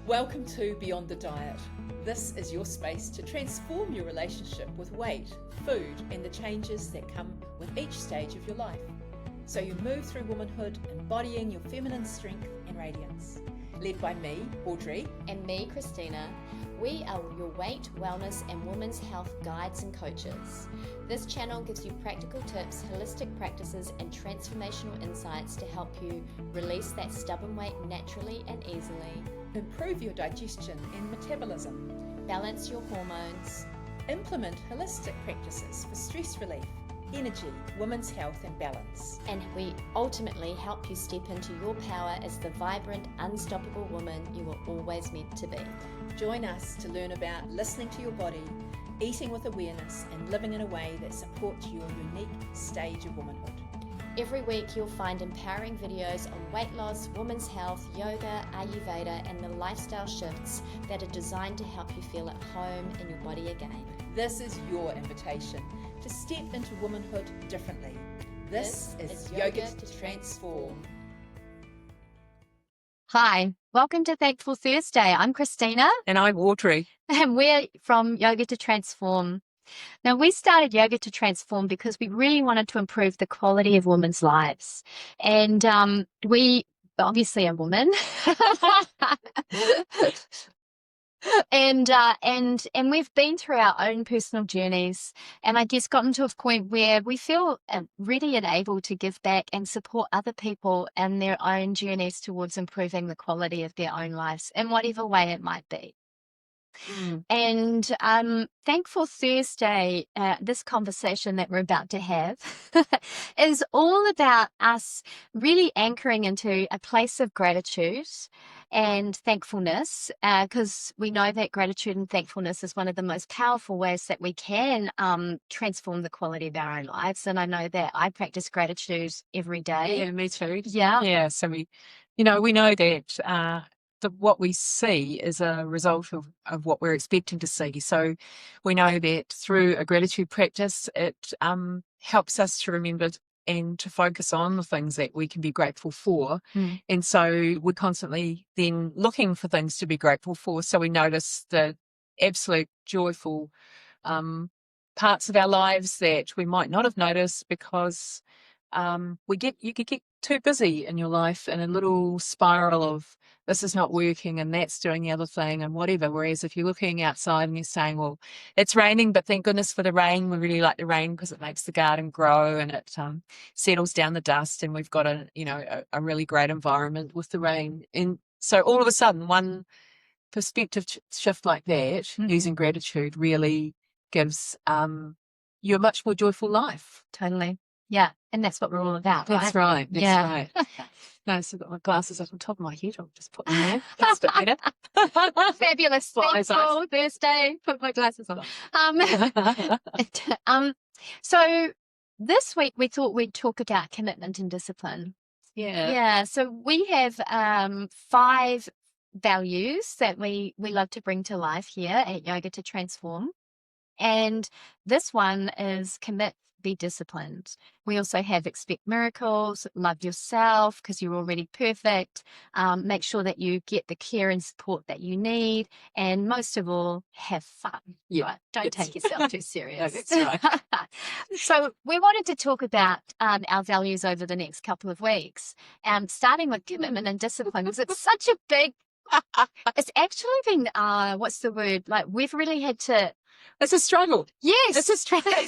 Welcome to Beyond the Diet. This is your space to transform your relationship with weight, food, and the changes that come with each stage of your life. So you move through womanhood, embodying your feminine strength and radiance. Led by me, Audrey. And me, Christina. We are your weight, wellness, and women's health guides and coaches. This channel gives you practical tips, holistic practices, and transformational insights to help you release that stubborn weight naturally and easily. Improve your digestion and metabolism. Balance your hormones. Implement holistic practices for stress relief, energy, women's health, and balance. And we ultimately help you step into your power as the vibrant, unstoppable woman you were always meant to be. Join us to learn about listening to your body, eating with awareness, and living in a way that supports your unique stage of womanhood. Every week you'll find empowering videos on weight loss, women's health, yoga, Ayurveda, and the lifestyle shifts that are designed to help you feel at home in your body again. This is your invitation to step into womanhood differently. This is Yoga to Transform. Hi, welcome to Thankful Thursday. I'm Christina. And I'm Audrey. And we're from Yoga to Transform. Now, we started Yoga to Transform because we really wanted to improve the quality of women's lives. And we obviously are women. And we've been through our own personal journeys, and I guess gotten to a point where we feel ready and able to give back and support other people in their own journeys towards improving the quality of their own lives in whatever way it might be. And Thankful Thursday, this conversation that we're about to have is all about us really anchoring into a place of gratitude and thankfulness, because we know that gratitude and thankfulness is one of the most powerful ways that we can transform the quality of our own lives. And I know that I practice gratitude every day. Yeah, me too. Yeah. Yeah, so we know that what we see is a result of what we're expecting to see. So we know that through a gratitude practice, it helps us to remember and to focus on the things that we can be grateful for. And so we're constantly then looking for things to be grateful for. So we notice the absolute joyful parts of our lives that we might not have noticed because you could get too busy in your life in a little spiral of this is not working and that's doing the other thing and whatever. Whereas if you're looking outside and you're saying, well, it's raining, but thank goodness for the rain. We really like the rain because it makes the garden grow and it settles down the dust, and we've got a really great environment with the rain. And so all of a sudden, one perspective shift like that, using gratitude, really gives you a much more joyful life. Totally. Yeah. And that's what we're all about. That's right. right. That's right. No, so I've got my glasses up on top of my head. I'll just put them there. That's a bit better. Fabulous. Thankful Thursday. Put my glasses on. So this week we thought we'd talk about commitment and discipline. Yeah. So we have 5 values that we love to bring to life here at Yoga to Transform. And this one is commit, be disciplined. We also have expect miracles, love yourself because you're already perfect, make sure that you get the care and support that you need, and most of all, have fun. Yeah. Right? Don't take yourself too serious. No, that's right. So we wanted to talk about our values over the next couple of weeks, starting with commitment and discipline because it's such a big, it's actually been, what's the word? Like we've really had to, It's a struggle. yes. It's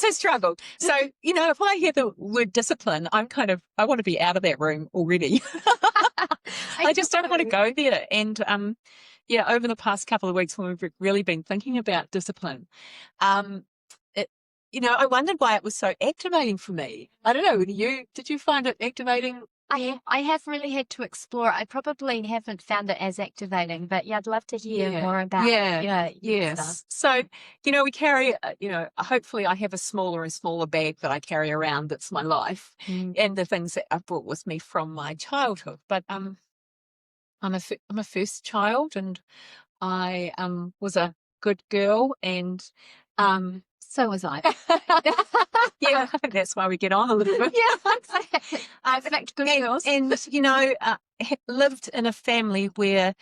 a struggle. So, if I hear the word discipline, I want to be out of that room already. I just don't want to go there. And, over the past couple of weeks when we've really been thinking about discipline, I wondered why it was so activating for me. I don't know. Did you find it activating? I have really had to explore. I probably haven't found it as activating, but I'd love to hear more about Yes. stuff. So, we carry, hopefully I have a smaller and smaller bag that I carry around that's my life and the things that I've brought with me from my childhood. But I'm a first child, and I was a good girl, and So was I. Yeah, that's why we get on a little bit. Yeah, exactly. Perfect girls. And lived in a family where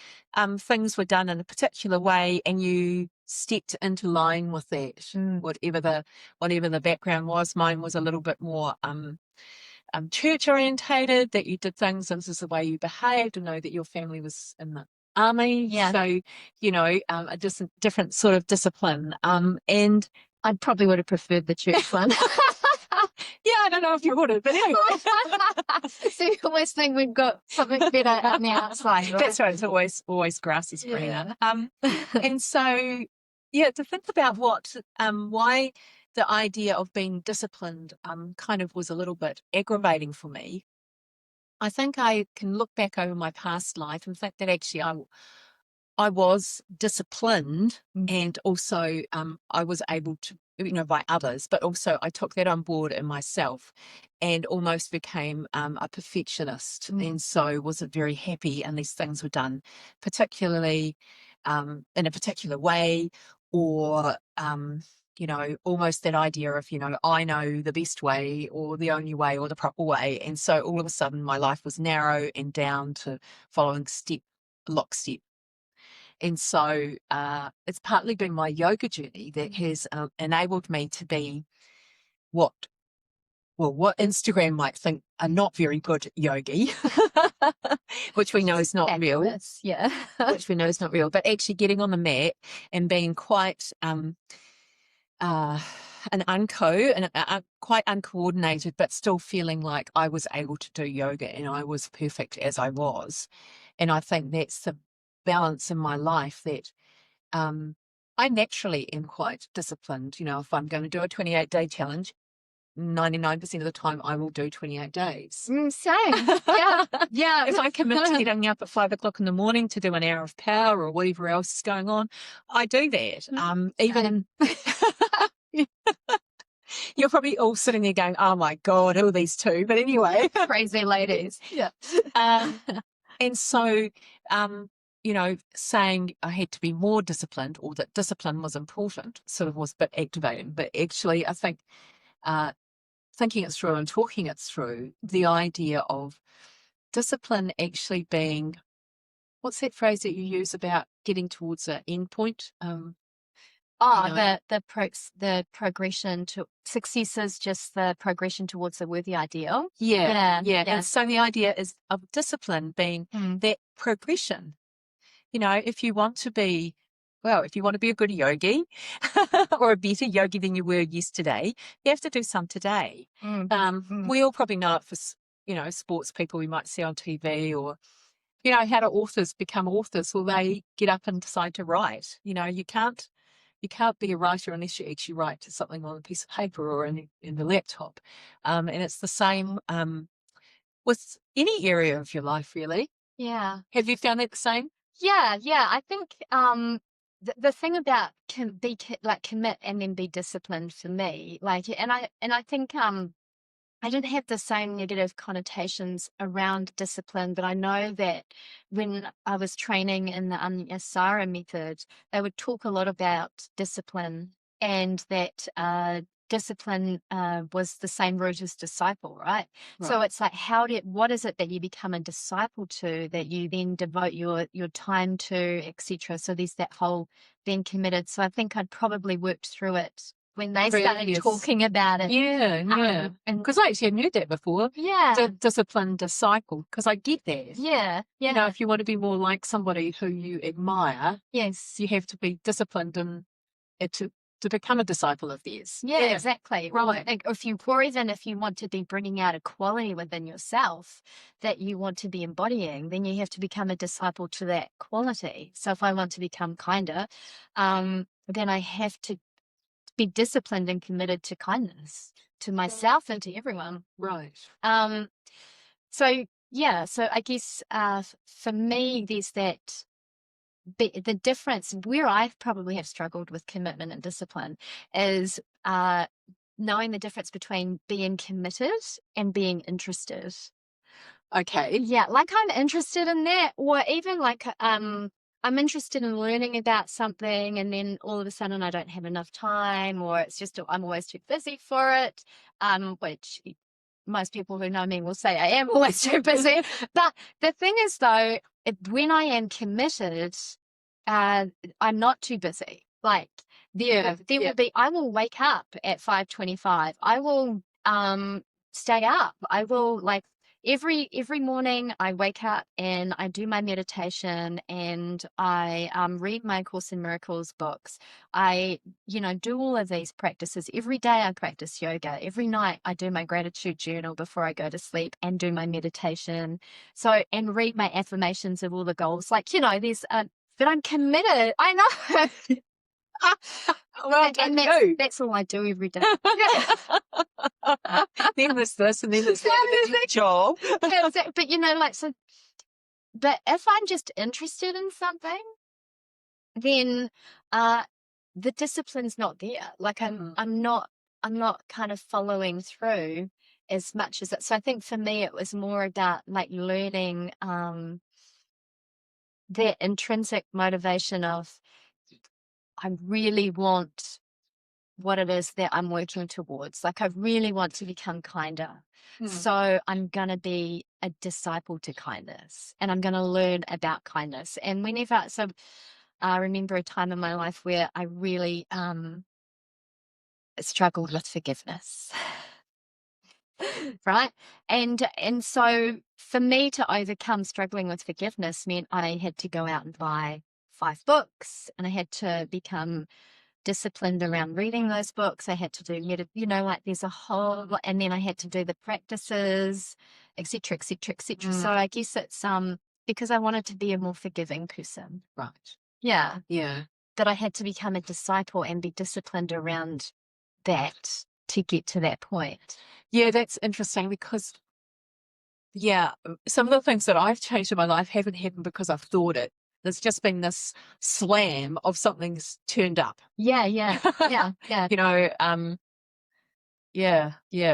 things were done in a particular way, and you stepped into line with that. Whatever the background was. Mine was a little bit more church orientated, that you did things and this is the way you behaved, and know that your family was in the army. Yeah. So, a different sort of discipline. And I probably would have preferred the church one. yeah, I don't know if you would have, but anyway. So you always think we've got something better on the outside. Right? That's right. It's always grass is greener. Yeah. And so, yeah, to think about why the idea of being disciplined kind of was a little bit aggravating for me. I think I can look back over my past life and think that actually I was disciplined, and also I was able to, by others, but also I took that on board in myself and almost became a perfectionist. And so wasn't very happy unless things were done particularly in a particular way, or almost that idea of, I know the best way or the only way or the proper way. And so all of a sudden my life was narrow and down to following lockstep. And so it's partly been my yoga journey that has enabled me to be what Instagram might think a not very good yogi, which we know is not real. Yeah. Which we know is not real, but actually getting on the mat and being quite quite uncoordinated, but still feeling like I was able to do yoga and I was perfect as I was. And I think that's the balance in my life, that I naturally am quite disciplined. If I'm going to do a 28-day challenge, 99% of the time I will do 28 days. Same. Yeah. Yeah. If I commit to getting up at 5 o'clock in the morning to do an hour of power or whatever else is going on, I do that. Even you're probably all sitting there going, oh my God, who are these two? But anyway. Crazy ladies. Yeah. And so, saying I had to be more disciplined, or that discipline was important, sort of was a bit activating. But actually, I think thinking it through and talking it through, the idea of discipline actually being, what's that phrase that you use about getting towards an end point? The progression to success is just the progression towards a worthy ideal. Yeah. And so the idea is of discipline being that progression. If you want to be a good yogi or a better yogi than you were yesterday, you have to do some today. We all probably know it for, sports people we might see on TV, or, how do authors become authors? Well, they get up and decide to write. You can't be a writer unless you actually write to something on a piece of paper or in the laptop. And it's the same with any area of your life, really. Yeah. Have you found that the same? Yeah. I think the thing about commit and then be disciplined for me, and I think I didn't have the same negative connotations around discipline, but I know that when I was training in the Asara method, they would talk a lot about discipline, and that discipline was the same root as disciple, right? So it's like, what is it that you become a disciple to, that you then devote your time to, etc. So there's that whole being committed. So I think I'd probably worked through it when they started talking about it. Yeah. Because I actually knew that before. Yeah. Disciplined disciple, because I get that. Yeah. If you want to be more like somebody who you admire, yes, you have to be disciplined and to become a disciple of theirs. Yeah, exactly. Right. If you want to be bringing out a quality within yourself that you want to be embodying, then you have to become a disciple to that quality. So if I want to become kinder, then I have to be disciplined and committed to kindness to myself and to everyone. Right. So I guess for me, there's that. The difference where I probably have struggled with commitment and discipline is knowing the difference between being committed and being interested. Okay. Yeah, like I'm interested in that, or even like I'm interested in learning about something, and then all of a sudden I don't have enough time, or it's just I'm always too busy for it, which most people who know me will say I am always too busy. But the thing is, though, when I am committed, uh, I'm not too busy. Like there will be, I will wake up at 5:25. I will stay up. I will like every morning I wake up and I do my meditation, and I read my Course in Miracles books. I, do all of these practices. Every day I practice yoga. Every night I do my gratitude journal before I go to sleep and do my meditation. So, and read my affirmations of all the goals. Like, there's, but I'm committed. I know. Well, And that's all I do every day. then there's this, and then there's that, and then job. But so. But if I'm just interested in something, then the discipline's not there. Like I'm not kind of following through as much as it. So I think for me it was more about like learning that intrinsic motivation of I really want what it is that I'm working towards. Like I really want to become kinder. So I'm going to be a disciple to kindness, and I'm going to learn about kindness. And I remember a time in my life where I really struggled with forgiveness. Right. And so for me to overcome struggling with forgiveness meant I had to go out and buy 5 books, and I had to become disciplined around reading those books. I had to do like there's a whole lot, and then I had to do the practices, etc., etc., etc. So I guess it's because I wanted to be a more forgiving person. Right. Yeah. Yeah. That I had to become a disciple and be disciplined around that to get to that point. Yeah, that's interesting because some of the things that I've changed in my life haven't happened because I've thought it. There's just been this slam of something's turned up. Yeah.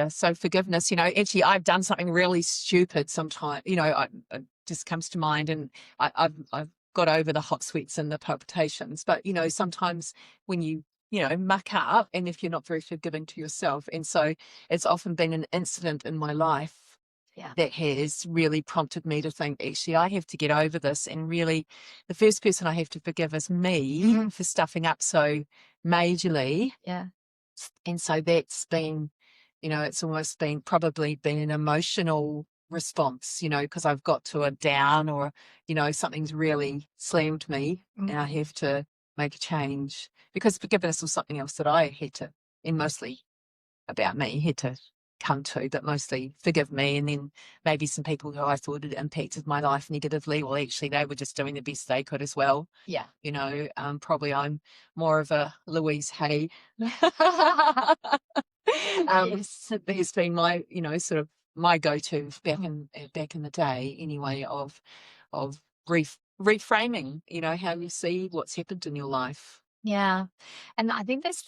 So forgiveness, actually I've done something really stupid sometime, it just comes to mind, and I've got over the hot sweats and the palpitations, but sometimes when you muck up, and if you're not very forgiving to yourself, and so it's often been an incident in my life that has really prompted me to think, actually, I have to get over this. And really, the first person I have to forgive is me for stuffing up so majorly. Yeah. And so that's been, it's almost probably been an emotional response, because I've got to a down, or, something's really slammed me, and I have to make a change, because forgiveness was something else that I had to, and mostly about me, had to come to, but mostly forgive me. And then maybe some people who I thought had impacted my life negatively, well, actually they were just doing the best they could as well. Yeah. Probably I'm more of a Louise Hay. Yes. Has been my, sort of my go-to back in the day anyway, of reframing, how you see what's happened in your life. Yeah. And I think that's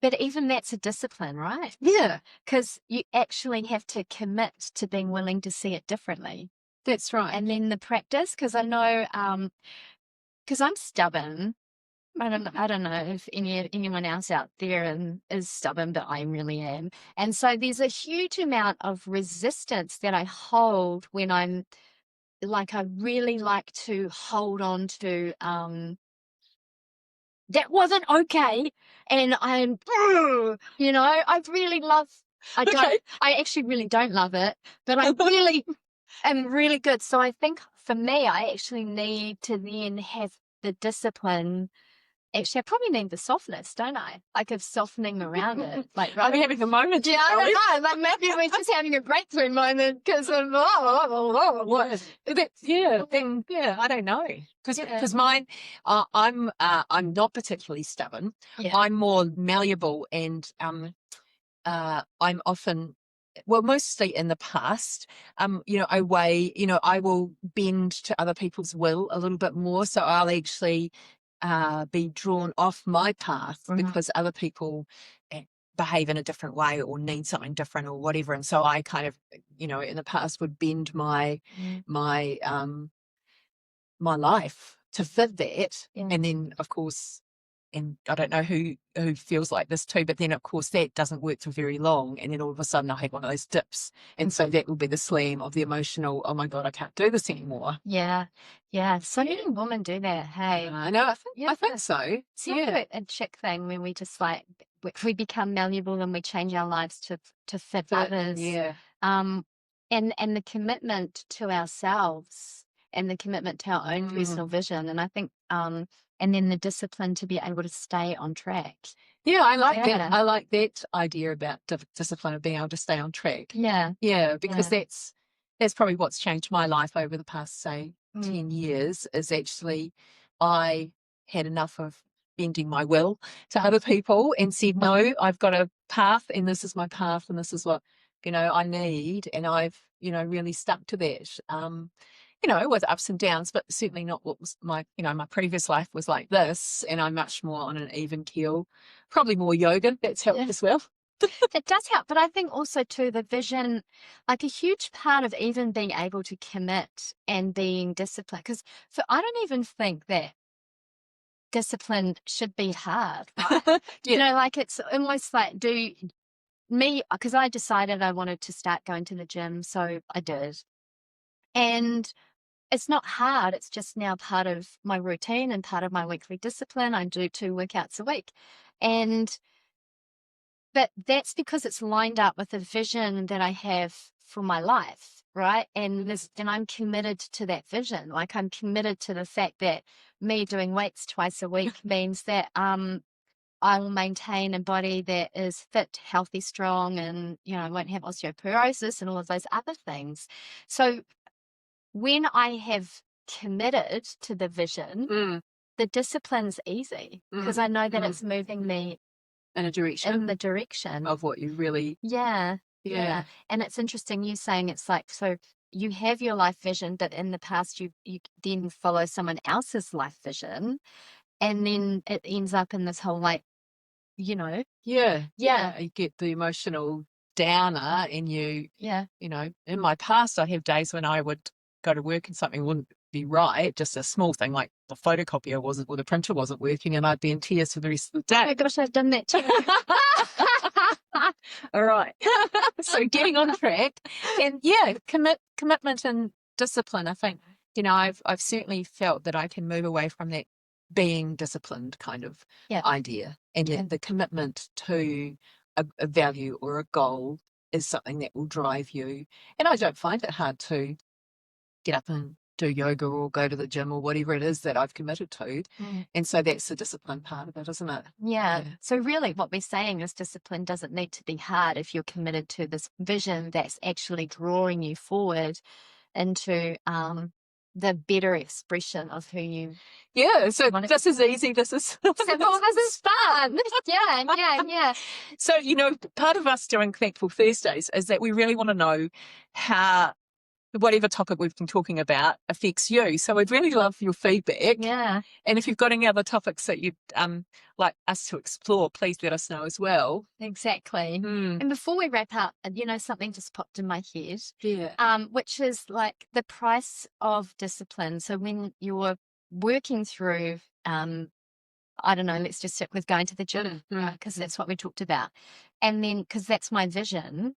but even that's a discipline, right? Yeah. Because you actually have to commit to being willing to see it differently. That's right. And then the practice, because I know, because I'm stubborn. I don't know if anyone else out there is stubborn, but I really am. And so there's a huge amount of resistance that I hold when I'm like, I really like to hold on to, that wasn't okay. And I really love, I actually really don't love it, but I really am really good. So I think for me, I actually need to then have the discipline. Actually, I probably need the softness, don't I? Like of softening around it. Like I'm having a moment. Yeah, I don't know. Like maybe we're just having a breakthrough moment because of what? I don't know, because mine, I'm not particularly stubborn. Yeah. I'm more malleable, and I'm often, well, mostly in the past, I will bend to other people's will a little bit more, so I'll actually be drawn off my path because other people behave in a different way or need something different or whatever. And so I kind of, in the past would bend my life to fit that. Yeah. And then, of course, and I don't know who feels like this too, but then, of course, that doesn't work for very long. And then all of a sudden I had one of those dips. And so that will be the slam of the emotional, oh, my God, I can't do this anymore. Yeah. So many women do that. Hey, I know. I think so. it's not a chick thing when we just like we become malleable and we change our lives to fit others. Yeah. And the commitment to ourselves and the commitment to our own personal vision. And I think and then the discipline to be able to stay on track. Yeah, I like that. I like that idea about discipline of being able to stay on track. Yeah. Yeah, because that's probably what's changed my life over the past, say, 10 years, is actually I had enough of bending my will to other people and said, no, I've got a path and this is my path and this is what, I need. And I've, really stuck to that. With ups and downs, but certainly not what was my previous life was like this. And I'm much more on an even keel, probably more yoga. That's helped as well. It does help. But I think also too, the vision, like a huge part of even being able to commit and being disciplined, because I don't even think that discipline should be hard, right? Like it's almost like because I decided I wanted to start going to the gym. So I did. And it's not hard. It's just now part of my routine and part of my weekly discipline. I do 2 workouts a week. But that's because it's lined up with a vision that I have for my life, right? And I'm committed to that vision. Like I'm committed to the fact that me doing weights twice a week means that I will maintain a body that is fit, healthy, strong, and I won't have osteoporosis and all of those other things. So when I have committed to the vision, the discipline's easy because I know that it's moving me in the direction of what you really. Yeah. And it's interesting you saying it's like, so you have your life vision, but in the past you then follow someone else's life vision, and then it ends up in this whole like, you get the emotional downer, and in my past I have days when I would go to work and something wouldn't be right, just a small thing like the photocopier wasn't, or the printer wasn't working, and I'd be in tears for the rest of the day. Oh my gosh, I've done that too. All right. So getting on track and commitment and discipline. I think, I've certainly felt that I can move away from that being disciplined kind of idea, and the commitment to a value or a goal is something that will drive you. And I don't find it hard to get up and do yoga or go to the gym or whatever it is that I've committed to. And so that's the discipline part of it, isn't it? Yeah. So really what we're saying is discipline doesn't need to be hard if you're committed to this vision that's actually drawing you forward into the better expression of who you. Yeah. So this is easy. This is this is fun. Yeah. So, part of us doing Thankful Thursdays is that we really want to know how whatever topic we've been talking about affects you. So we'd really love your feedback. Yeah. And if you've got any other topics that you'd like us to explore, please let us know as well. Exactly. And before we wrap up, something just popped in my head. Yeah. Which is like the price of discipline. So when you're working through, I don't know, let's just stick with going to the gym, because that's what we talked about. And then, because that's my vision,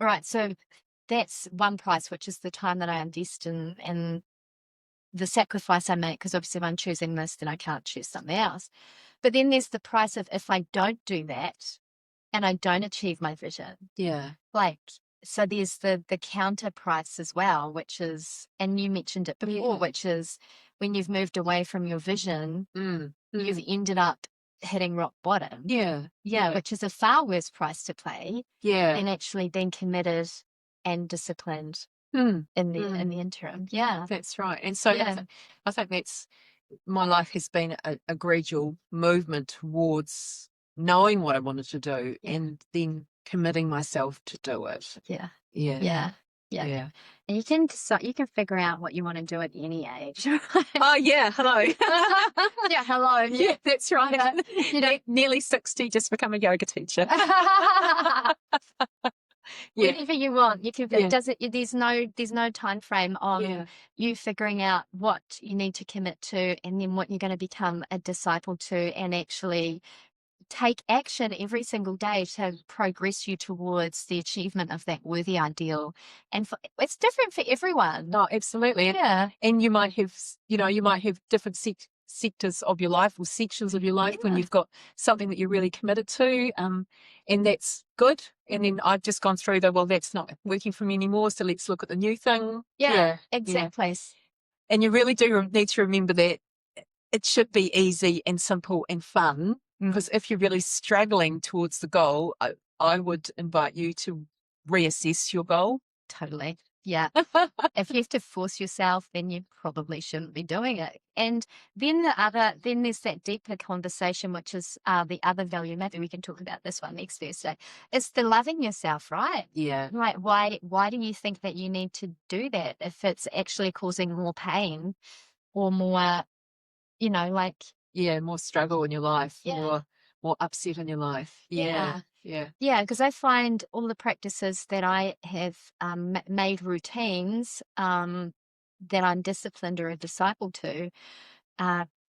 right? So that's one price, which is the time that I invest in and the sacrifice I make, because obviously if I'm choosing this, then I can't choose something else. But then there's the price of if I don't do that and I don't achieve my vision. Yeah. Like, so there's the counter price as well, which is, and you mentioned it before, which is when you've moved away from your vision, you've ended up hitting rock bottom. Yeah. Which is a far worse price to pay than actually being committed and disciplined in the interim. Yeah, that's right. And so I think that's my life has been a gradual movement towards knowing what I wanted to do and then committing myself to do it. Yeah. Yeah. And you can figure out what you want to do at any age. Oh yeah, hello. Yeah, hello. Yeah, that's right. Nearly 60, just become a yoga teacher. Yeah. Whenever you want, you can. Yeah. There's no time frame on Yeah. you figuring out what you need to commit to, and then what you're going to become a disciple to, and actually take action every single day to progress you towards the achievement of that worthy ideal. And it's different for everyone. No, absolutely. Yeah. And you might have, you might have different sectors of your life or sections of your life when Yeah. you've got something that you're really committed to, and that's good. And then I've just gone through well, that's not working for me anymore, so let's look at the new thing. Yeah, Yeah. exactly. And you really do need to remember that it should be easy and simple and fun, because if you're really struggling towards the goal, I would invite you to reassess your goal. Totally. Yeah. If you have to force yourself, then you probably shouldn't be doing it. And then then there's that deeper conversation, which is the other value. Maybe we can talk about this one next Thursday. It's the loving yourself, right? Yeah. Right. Why do you think that you need to do that if it's actually causing more pain or more, like, Yeah, more struggle in your life, yeah. more upset in your life. Yeah. Yeah. Yeah, because I find all the practices that I have made routines that I'm disciplined or a disciple to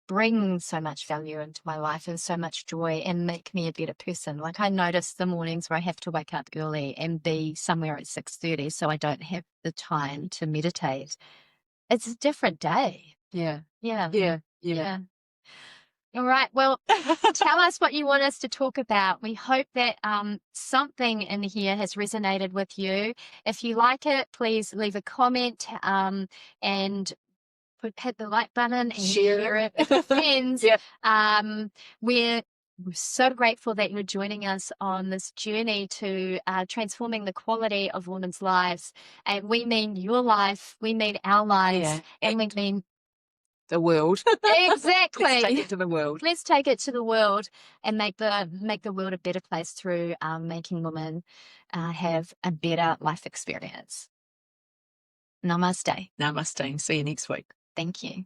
bring so much value into my life and so much joy and make me a better person. Like, I notice the mornings where I have to wake up early and be somewhere at 6:30 so I don't have the time to meditate. It's a different day. Yeah. Yeah. Yeah. Yeah. All right. Well, tell us what you want us to talk about. We hope that something in here has resonated with you. If you like it, please leave a comment and hit the like button and share it with your friends. Yeah. We're so grateful that you're joining us on this journey to transforming the quality of women's lives. And we mean your life, we mean our lives, Yeah. and we mean the world. exactly. Let's take it to the world. Let's take it to the world and make the world a better place through making women have a better life experience. Namaste. Namaste. See you next week. Thank you.